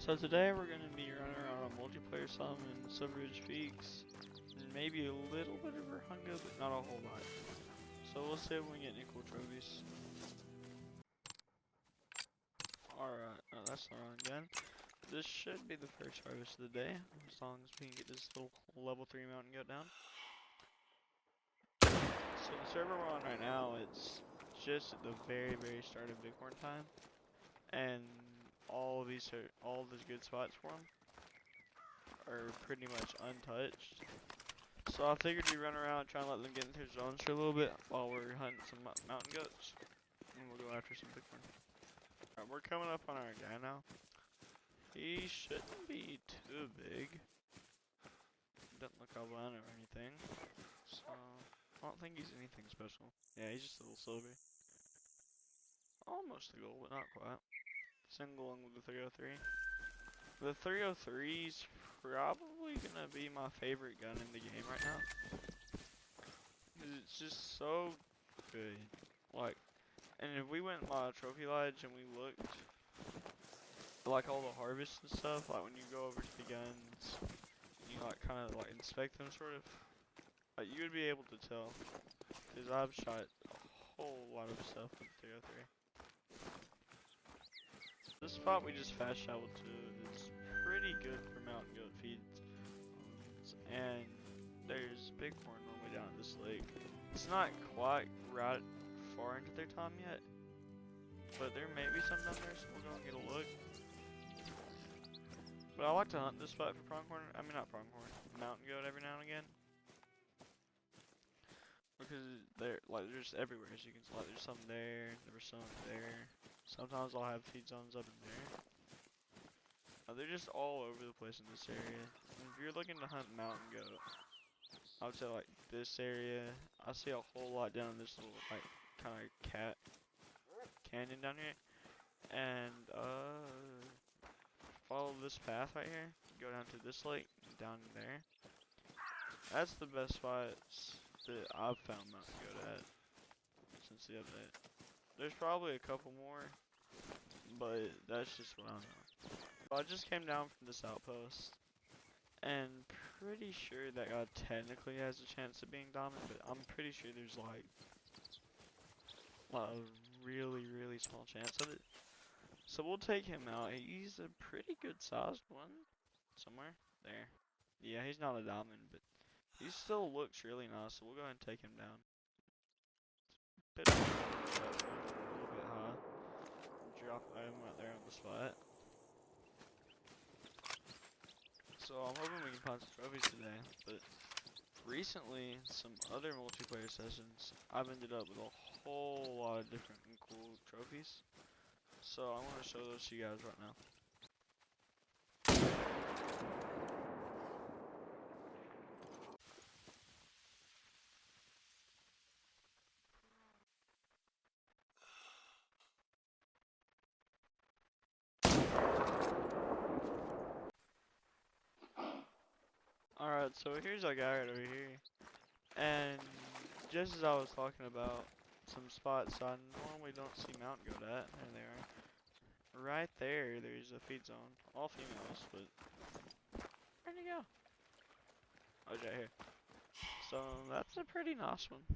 So today we're going to be running around a multiplayer sum in Silver Ridge Peaks, and maybe a little bit of Runga, but not a whole lot. So we'll see if we can get any cool trophies. Alright, no, that's not on again. This should be the first harvest of the day, as long as we can get this little level 3 mountain goat down. So the server we're on right now, it's just at the very start of Bighorn time, and all these good spots for them are pretty much untouched. So I figured we'd run around and try and let them get into their zones for a little bit while we're hunting some mountain goats, and we'll go after some Bighorn. Alright, we're coming up on our guy now. He shouldn't be too big. Doesn't look albino or anything, so I don't think he's anything special. Yeah, he's just a little silver. Almost a goal, but not quite. Single along with the 303. The 303's probably gonna be my favorite gun in the game right now. It's just so good. Like, and if we went by Trophy Lodge and we looked like all the harvests and stuff, like when you go over to the guns, you like kind of like inspect them sort of, like you would be able to tell. Cause I've shot a whole lot of stuff with the 303. This spot we just fast traveled to is pretty good for mountain goat feeds, and there's bighorn all the way down this lake. It's not quite right far into their time yet, but there may be some down there, so we'll go and get a look. But I like to hunt this spot for pronghorn. I mean, not pronghorn, mountain goat every now and again, because they're just everywhere. As you can see, like there's some there, there was some there. Sometimes I'll have feed zones up in there. They're just all over the place in this area. And if you're looking to hunt mountain goat, I would say like this area. I see a whole lot down in this little like kind of canyon down here. And follow this path right here. Go down to this lake, down there. That's the best spots that I've found mountain goat at since the update. There's probably a couple more, but that's just what I know. So I just came down from this outpost, and pretty sure that guy technically has a chance of being dominant, but I'm pretty sure there's like a really small chance of it. So we'll take him out. He's a pretty good sized one, somewhere there. Yeah, he's not a dominant, but he still looks really nice, so we'll go ahead and take him down. A little bit high. Drop him right there on the spot. So I'm hoping we can find some trophies today, but recently, some other multiplayer sessions, I've ended up with a whole lot of different and cool trophies. So I want to show those to you guys right now. Alright, so here's our guy right over here, and just as I was talking about some spots I normally don't see mountain goat at, there they are. Right there, there's a feed zone, all females, but where'd he go? Oh, he's right here. So that's a pretty nice one.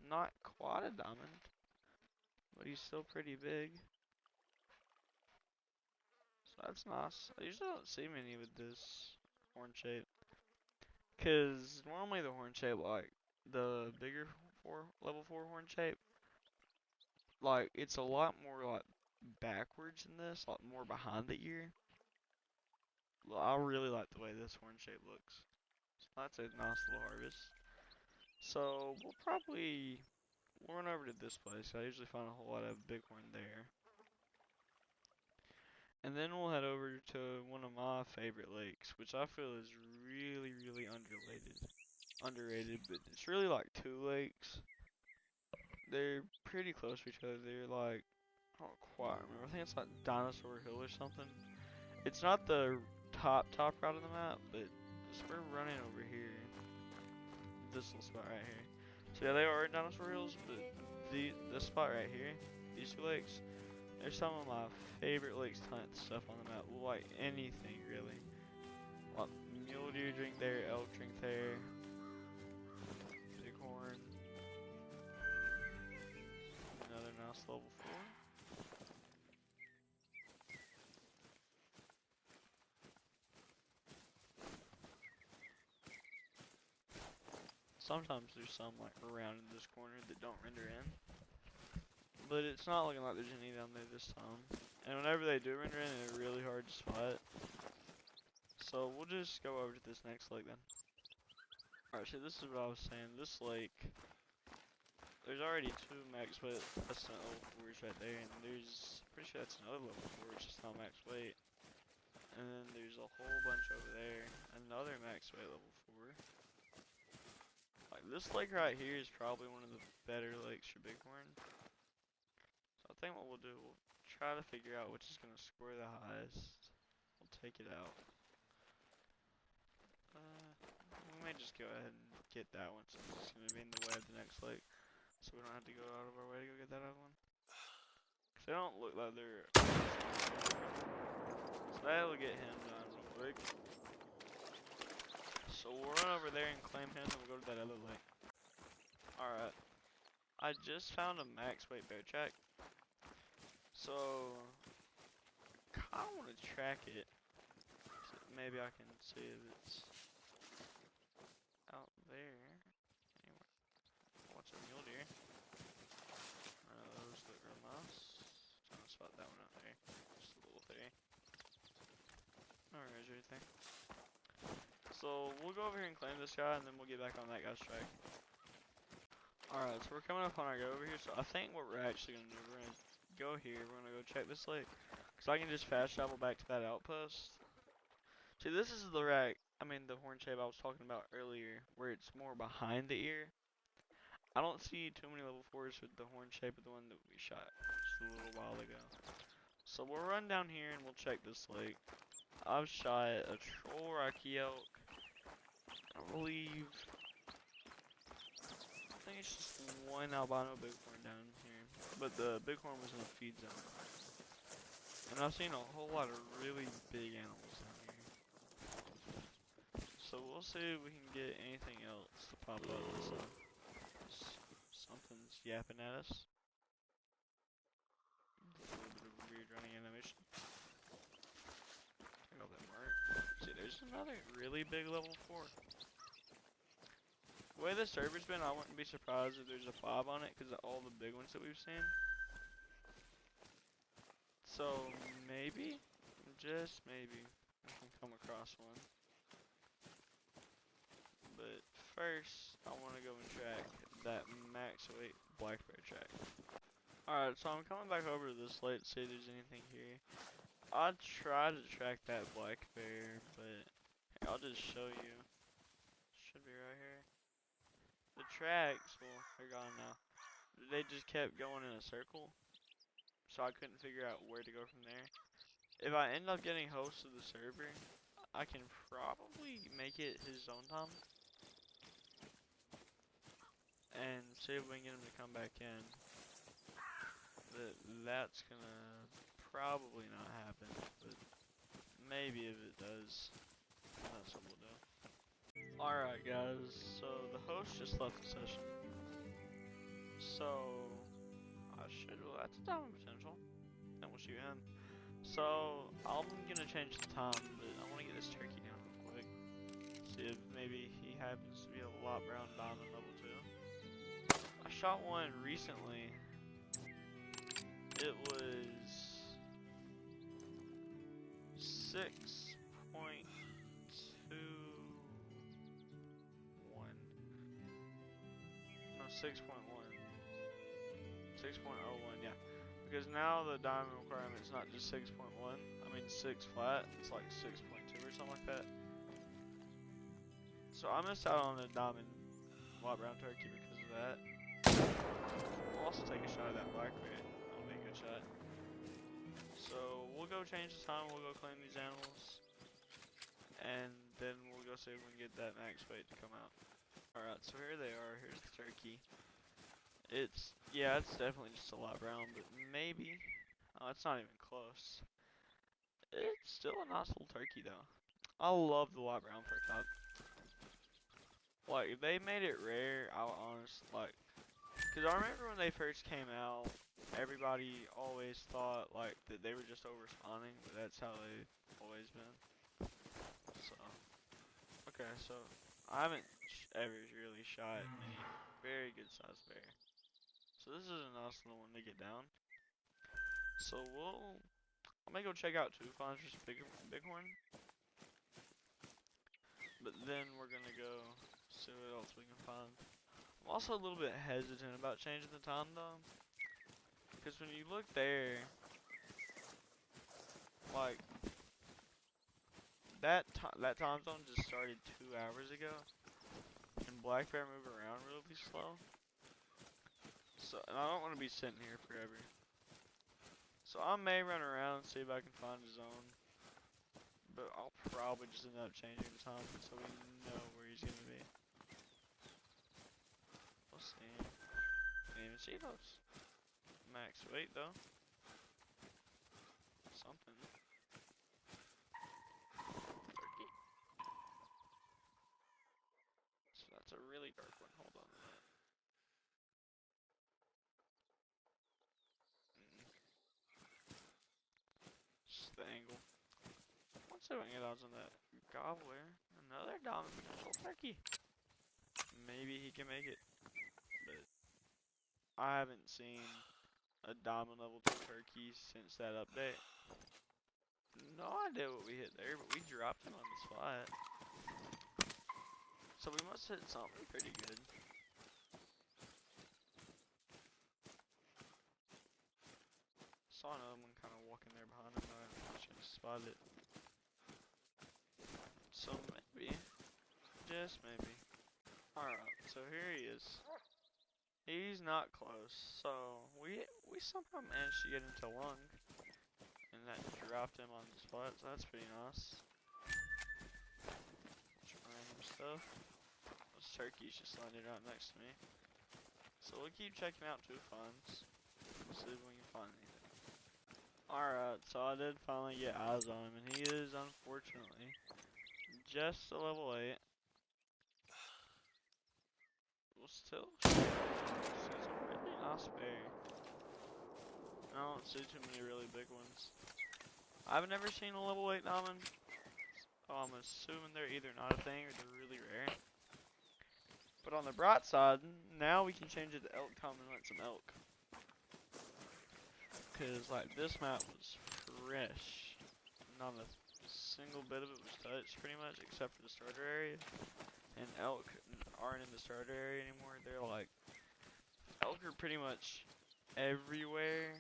Not quite a diamond, but he's still pretty big. So that's nice. I usually don't see many with this horn shape, cause normally the horn shape, like the bigger level 4 horn shape, like it's a lot more like backwards in this, like more behind the ear. I really like the way this horn shape looks. So that's a nice little harvest. So we'll run over to this place. I usually find a whole lot of bighorn there. And then we'll head over to one of my favorite lakes, which I feel is really underrated, but it's really like two lakes. They're pretty close to each other. They're like, I don't quite remember. I think it's like Dinosaur Hill or something. It's not the top route of the map, but we're running over here. This little spot right here. So yeah, they are Dinosaur Hills, but this spot right here, these two lakes, There's some of my favorite lakes type stuff on the map. Like anything really. Like mule deer drink there, elk drink there, bighorn. Another nice level 4. Sometimes there's some like around in this corner that don't render in. But it's not looking like there's any down there this time. And whenever they do render in, they're really hard to spot. So we'll just go over to this next lake then. Alright, so this is what I was saying. This lake, there's already 2 max weight. That's not level 4s right there. And there's, pretty sure that's another level 4, it's just not max weight. And then there's a whole bunch over there. Another max weight level 4. Like this lake right here is probably one of the better lakes for bighorn. So I think what we'll do, we'll try to figure out which is going to score the highest. We'll take it out. We may just go ahead and get that one since it's going to be in the way of the next lake. So we don't have to go out of our way to go get that other one. Because they don't look like they're... So that'll get him done real quick. So we'll run over there and claim him and we'll go to that other lake. Alright. I just found a max weight bear track. So... kinda wanna track it. So maybe I can see if it's out there. Anyway. Watch a mule deer. Those look real nice. Trying to spot that one out there. Just a little there. Alright, everything. So we'll go over here and claim this guy, and then we'll get back on that guy's track. Alright, so we're coming up on our go over here. So I think what we're actually gonna do, we're gonna go here. We're gonna go check this lake, cause I can just fast travel back to that outpost. See, this is the rack. I mean, the horn shape I was talking about earlier, where it's more behind the ear. I don't see too many level 4s with the horn shape of the one that we shot just a little while ago. So we'll run down here and we'll check this lake. I've shot a troll rocky elk. I believe, I think it's just one albino bighorn down here, but the bighorn was in a feed zone. And I've seen a whole lot of really big animals down here. So we'll see if we can get anything else to pop up. So something's yapping at us. A little bit of a weird running animation. Take off that mark. See, there's another really big level 4. The way the server's been, I wouldn't be surprised if there's a 5 on it because of all the big ones that we've seen. So maybe, just maybe, we can come across one. But first, I want to go and track that max weight black bear track. Alright, so I'm coming back over to this lake to see if there's anything here. I'd try to track that black bear, but here, I'll just show you. Should be right here. The tracks, well, they're gone now. They just kept going in a circle, so I couldn't figure out where to go from there. If I end up getting host of the server, I can probably make it his zone time and see if we can get him to come back in. But that's gonna probably not happen, but maybe if it does, that's what we'll do. Alright guys, so the host just left the session. So, I should, well, that's a diamond potential. Then we'll shoot him. So, I'm gonna change the time, but I wanna get this turkey down real quick. See if maybe he happens to be a lot brown diamond level 2. I shot one recently. It was 6.21. No, 6.1. 6.01, yeah. Because now the diamond requirement is not just 6.1. I mean 6 flat. It's like 6.2 or something like that. So I missed out on the diamond lot brown turkey because of that. We'll also take a shot at that black bear. That'll be a good shot. So we'll go change the time. We'll go claim these animals, and then we'll go see if we can get that max weight to come out. Alright, so here they are. Here's the turkey. It's, yeah, it's definitely just a lot brown, but maybe, Oh, it's not even close. It's still a nice little turkey though. I love the light brown fur top. Like, if they made it rare, I'll honest, like, cause I remember when they first came out, everybody always thought, like, that they were just over spawning, but that's how they've always been. So, okay, so, I haven't ever really shot any very good sized bear. So this is a nice little one to get down. So I'm gonna go check out two finds for bighorn. But then we're gonna go see what else we can find. I'm also a little bit hesitant about changing the time though, because when you look there, like that time zone just started 2 hours ago, and black bear move around really slow. So, and I don't want to be sitting here forever. So I may run around and see if I can find a zone, but I'll probably just end up changing the time so we know where he's gonna be. We'll see. Can't even see those. Max weight though. Something. Turkey. So that's a really dark one. Hold on a minute. Just the angle. Let's see if I can get odds on that gobbler. Another dominant potential turkey. Maybe he can make it. But I haven't seen a diamond level 2 turkey since that update. No idea what we hit there, but we dropped him on the spot. So we must hit something pretty good. Saw another one kind of walking there behind him, but I should spot it. So maybe, just maybe. Alright, so here he is. He's not close, so we somehow managed to get into lung. And that dropped him on the spot, so that's pretty nice. Some random stuff. Those turkeys just landed right next to me. So we'll keep checking out two finds. See if we can find anything. Alright, so I did finally get eyes on him, and he is unfortunately just a level 8. We'll still see some really nice bear. I don't see too many really big ones. I've never seen a level 8 diamond, so I'm assuming they're either not a thing or they're really rare. But on the bright side, now we can change it to elk time and hunt some elk. Cause like this map was fresh, not a single bit of it was touched pretty much, except for the starter area. And elk aren't in the starter area anymore. They're like, elk are pretty much everywhere,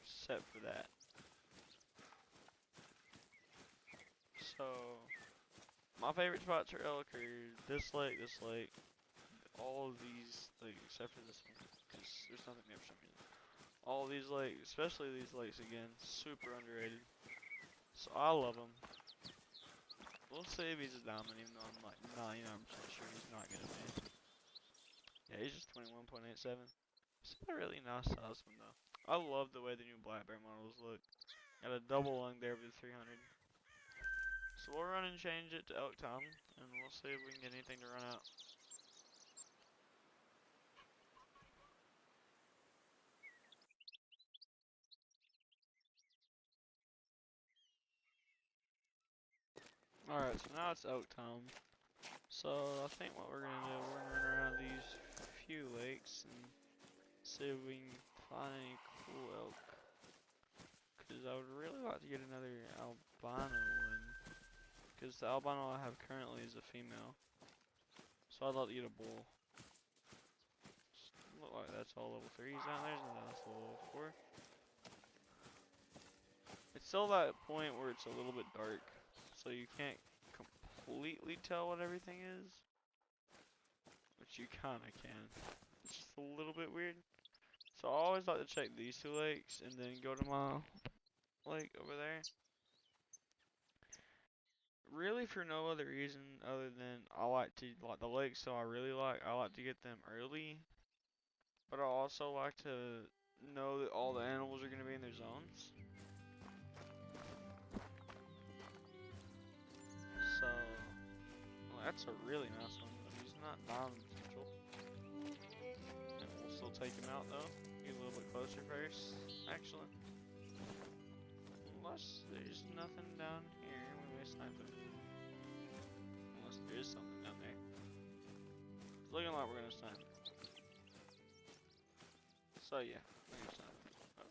except for that. So, my favorite spots are elk are this lake, all of these, like, except for this one, because there's nothing there for some reason. All of these lakes, especially these lakes again, super underrated. So I love them. We'll see if he's a diamond, even though I'm like 99% sure he's not gonna be. Yeah, he's just 21.87. It's a really nice size one though. I love the way the new black bear models look. Got a double lung there with 300. So we'll run and change it to elk time, and we'll see if we can get anything to run out. Alright, so now it's elk time. So I think what we're gonna do, we're gonna run around these few lakes and see if we can find any cool elk. Cause I would really like to get another albino one. Cause the albino I have currently is a female. So I'd like to get a bull. Look like that's all level 3s down there, and that's level 4. It's still that point where it's a little bit dark, so you can't completely tell what everything is, which you kinda can. It's just a little bit weird. So I always like to check these two lakes and then go to my lake over there. Really for no other reason other than I like the lakes, so I like to get them early. But I also like to know that all the animals are gonna be in their zones. So, well, that's a really nice one, but he's not diamond potential. And we'll still take him out though. Get a little bit closer first, actually. Unless there's nothing down here, we may snipe him. Unless there is something down there. It's looking like we're gonna snipe him. So yeah, we're gonna snipe him. Oh.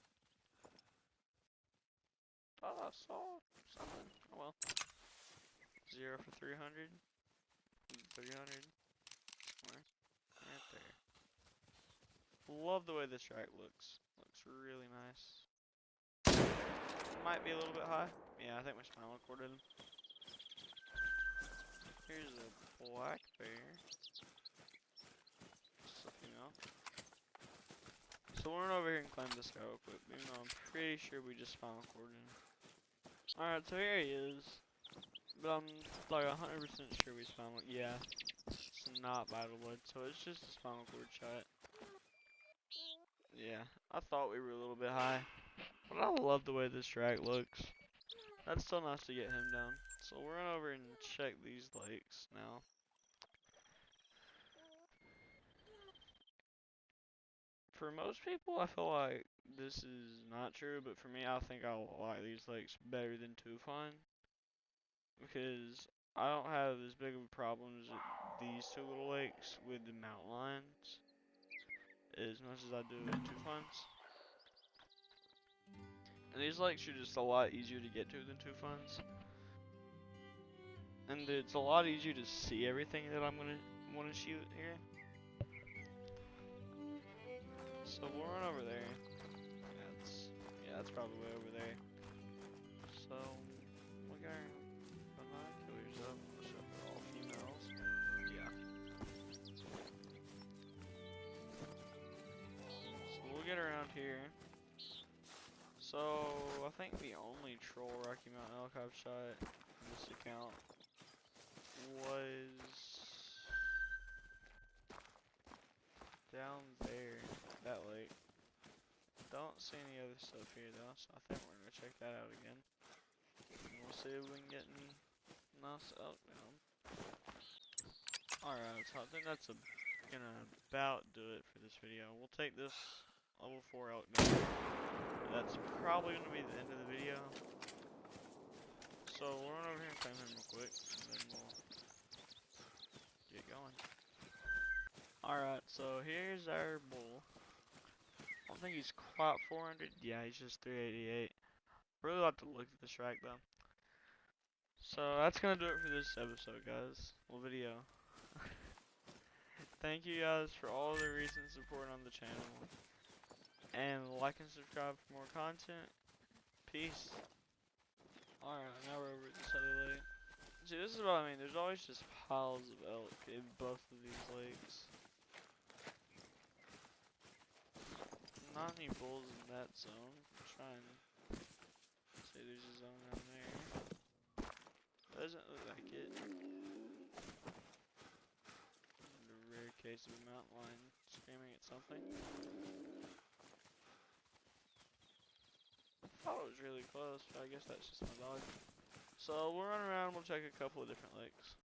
Thought I saw something. Oh well. 0 for 300. 300. Somewhere. Right there. Love the way this track looks. Looks really nice. Might be a little bit high. Yeah, I think my spinal cord did him. Here's a black bear. Just a female. So we'll run over here and climb this guy real quick. Even though I'm pretty sure we just spinal corded him. Alright, so here he is. But I'm like 100% sure we spinal. Yeah. It's not vital blood, so it's just a spinal cord shot. Yeah, I thought we were a little bit high. But I love the way this track looks. That's still nice to get him down. So we'll run over and check these lakes now. For most people, I feel like this is not true, but for me, I think I like these lakes better than Tufan. Because I don't have as big of a problems with these two little lakes with the mountain lions as much as I do with Tufans. And these lakes are just a lot easier to get to than Tufans. And it's a lot easier to see everything that I'm gonna want to shoot here. So we'll run over there. That's probably way over there. So we'll get our binoculars up. Let's hope they're all females. Yeah. So we'll get around here. So I think the only troll Rocky Mountain elk I've shot in this account was down there, that lake. Don't see any other stuff here though, so I think we're gonna check that out again. And we'll see if we can get any nice elk down. Alright, so I think that's gonna about do it for this video. We'll take this level 4 elk down. That's probably gonna be the end of the video. So we'll run over here and claim him real quick, and then we'll get going. Alright, so here's our bull. I don't think he's quite 400. Yeah, he's just 388. Really like to look at this track though. So that's gonna do it for this episode, guys. Well, video. Thank you guys for all the recent support on the channel. And like and subscribe for more content. Peace. Alright, now we're over at this other lake. See, this is what I mean. There's always just piles of elk in both of these lakes. Not any bulls in that zone. I'm trying to say there's a zone down there. Doesn't look like it. In a rare case of a mountain lion screaming at something. I thought it was really close, but I guess that's just my dog. So we'll run around and we'll check a couple of different lakes.